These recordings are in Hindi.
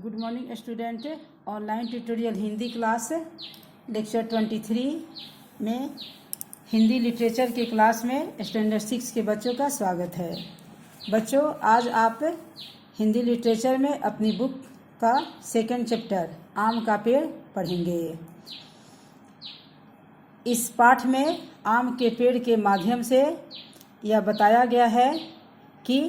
Good morning student. Online tutorial Hindi class lecture 23 में हिंदी लिटरेचर के क्लास में स्टैंडर्ड 6 के बच्चों का स्वागत है। बच्चों, आज आप हिंदी लिटरेचर में अपनी बुक का सेकंड चैप्टर आम का पेड़ पढ़ेंगे। इस पाठ में आम के पेड़ के माध्यम से यह बताया गया है कि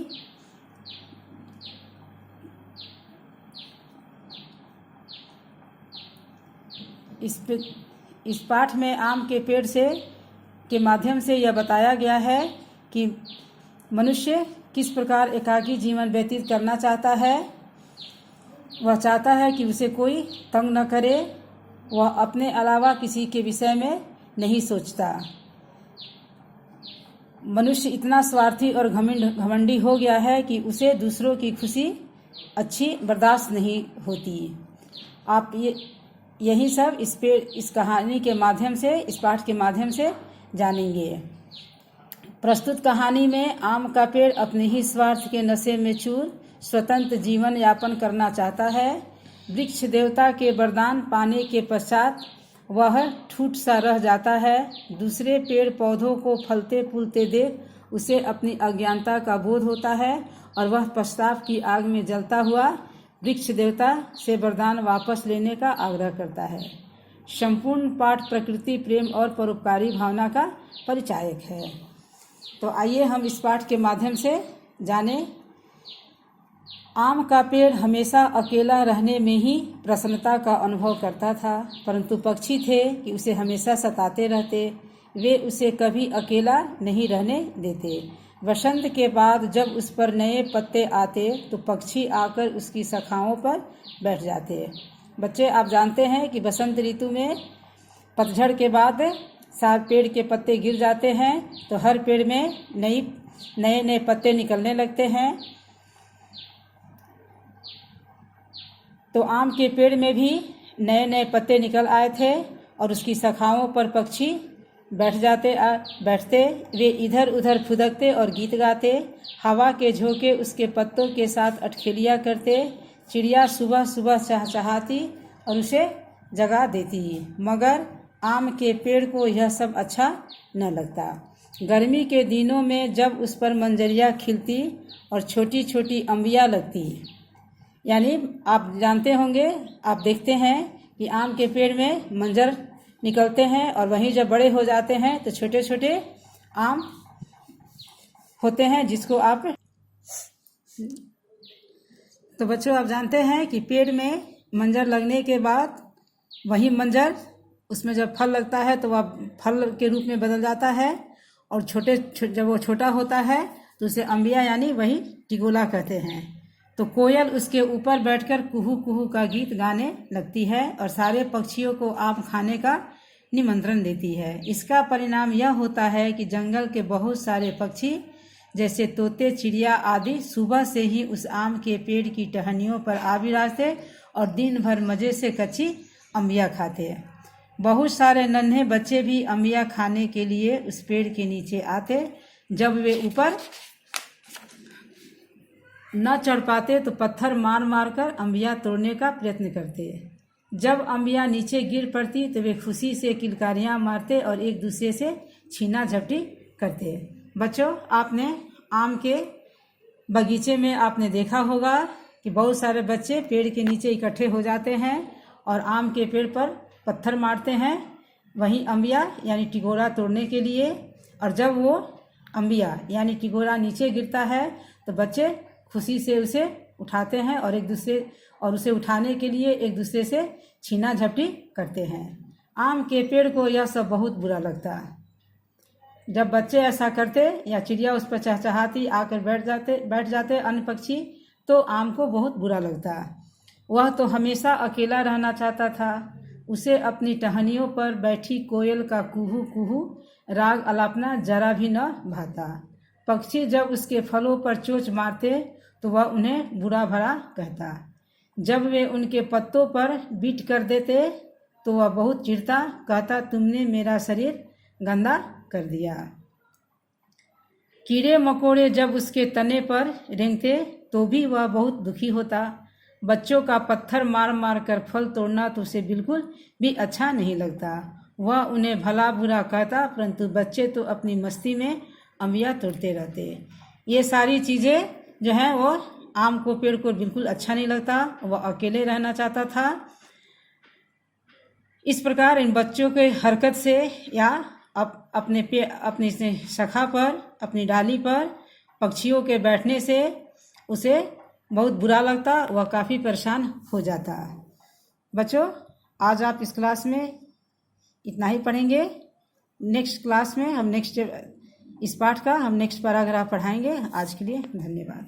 इस पाठ में आम के पेड़ के माध्यम से यह बताया गया है कि मनुष्य किस प्रकार एकाकी जीवन व्यतीत करना चाहता है। वह चाहता है कि उसे कोई तंग न करे। वह अपने अलावा किसी के विषय में नहीं सोचता। मनुष्य इतना स्वार्थी और घमंडी हो गया है कि उसे दूसरों की खुशी अच्छी बर्दाश्त नहीं होती। आप यही सब इस कहानी के माध्यम से, इस पाठ के माध्यम से जानेंगे। प्रस्तुत कहानी में आम का पेड़ अपने ही स्वार्थ के नशे में चूर स्वतंत्र जीवन यापन करना चाहता है। वृक्ष देवता के वरदान पाने के पश्चात वह ठूठ सा रह जाता है। दूसरे पेड़ पौधों को फलते फूलते देख उसे अपनी अज्ञानता का बोध होता है और वह पश्चाताप की आग में जलता हुआ वृक्ष देवता से वरदान वापस लेने का आग्रह करता है। संपूर्ण पाठ प्रकृति प्रेम और परोपकारी भावना का परिचायक है। तो आइए हम इस पाठ के माध्यम से जानें। आम का पेड़ हमेशा अकेला रहने में ही प्रसन्नता का अनुभव करता था, परंतु पक्षी थे कि उसे हमेशा सताते रहते। वे उसे कभी अकेला नहीं रहने देते। वसंत के बाद जब उस पर नए पत्ते आते तो पक्षी आकर उसकी शाखाओं पर बैठ जाते। बच्चे, आप जानते हैं कि बसंत ऋतु में पतझड़ के बाद सारे पेड़ के पत्ते गिर जाते हैं तो हर पेड़ में नए नए पत्ते निकलने लगते हैं। तो आम के पेड़ में भी नए नए पत्ते निकल आए थे और उसकी शाखाओं पर पक्षी बैठते। वे इधर उधर फुदकते और गीत गाते। हवा के झोंके उसके पत्तों के साथ अटखेलियाँ करते। चिड़िया सुबह सुबह चहचहाती और उसे जगा देती, मगर आम के पेड़ को यह सब अच्छा न लगता। गर्मी के दिनों में जब उस पर मंजरियाँ खिलती और छोटी छोटी अम्बियाँ लगती, यानी आप जानते होंगे, आप देखते हैं कि आम के पेड़ में मंजर निकलते हैं और वहीं जब बड़े हो जाते हैं तो छोटे छोटे आम होते हैं जिसको आप तो बच्चों, आप जानते हैं कि पेड़ में मंजर लगने के बाद वही मंजर उसमें जब फल लगता है तो वह फल के रूप में बदल जाता है और जब वो छोटा होता है तो उसे अम्बिया यानी वही टिगोला कहते हैं। तो कोयल उसके ऊपर बैठकर कुहू कुहू का गीत गाने लगती है और सारे पक्षियों को आम खाने का निमंत्रण देती है। इसका परिणाम यह होता है कि जंगल के बहुत सारे पक्षी जैसे तोते, चिड़िया आदि सुबह से ही उस आम के पेड़ की टहनियों पर आ बिराजते और दिन भर मजे से कच्ची अम्बिया खाते। बहुत सारे नन्हे बच्चे भी अम्बिया खाने के लिए उस पेड़ के नीचे आते। जब वे ऊपर न चढ़ पाते तो पत्थर मार मार कर अम्बिया तोड़ने का प्रयत्न करते। जब अम्बिया नीचे गिर पड़ती तो वे खुशी से किलकारियाँ मारते और एक दूसरे से छीना झपटी करते। बच्चों, आपने आम के बगीचे में आपने देखा होगा कि बहुत सारे बच्चे पेड़ के नीचे इकट्ठे हो जाते हैं और आम के पेड़ पर पत्थर मारते हैं वहीं अम्बिया यानी टिगोरा तोड़ने के लिए। और जब वो अम्बिया यानी टिगोरा नीचे गिरता है तो बच्चे खुशी से उसे उठाते हैं और उसे उठाने के लिए एक दूसरे से छीना झपटी करते हैं। आम के पेड़ को यह सब बहुत बुरा लगता है। जब बच्चे ऐसा करते या चिड़िया उस पर चहचहाती आकर बैठ जाते अन्य पक्षी, तो आम को बहुत बुरा लगता। वह तो हमेशा अकेला रहना चाहता था। उसे अपनी टहनियों पर बैठी कोयल का कुहू कुहू राग अलापना जरा भी न भाता। पक्षी जब उसके फलों पर चोंच मारते तो वह उन्हें बुरा भला कहता। जब वे उनके पत्तों पर बीट कर देते तो वह बहुत चिढ़ता, कहता, तुमने मेरा शरीर गंदा कर दिया। कीड़े मकोड़े जब उसके तने पर रेंगते तो भी वह बहुत दुखी होता। बच्चों का पत्थर मार मार कर फल तोड़ना तो उसे बिल्कुल भी अच्छा नहीं लगता। वह उन्हें भला बुरा कहता, परंतु बच्चे तो अपनी मस्ती में अम्बिया तोड़ते रहते। ये सारी चीज़ें जो हैं वो आम को पेड़ को बिल्कुल अच्छा नहीं लगता, वह अकेले रहना चाहता था। इस प्रकार इन बच्चों के हरकत से या अपनी शाखा पर, अपनी डाली पर पक्षियों के बैठने से उसे बहुत बुरा लगता, वह काफ़ी परेशान हो जाता। बच्चों, आज आप इस क्लास में इतना ही पढ़ेंगे। नेक्स्ट क्लास में हम इस पाठ का नेक्स्ट पैराग्राफ पढ़ाएंगे। आज के लिए धन्यवाद।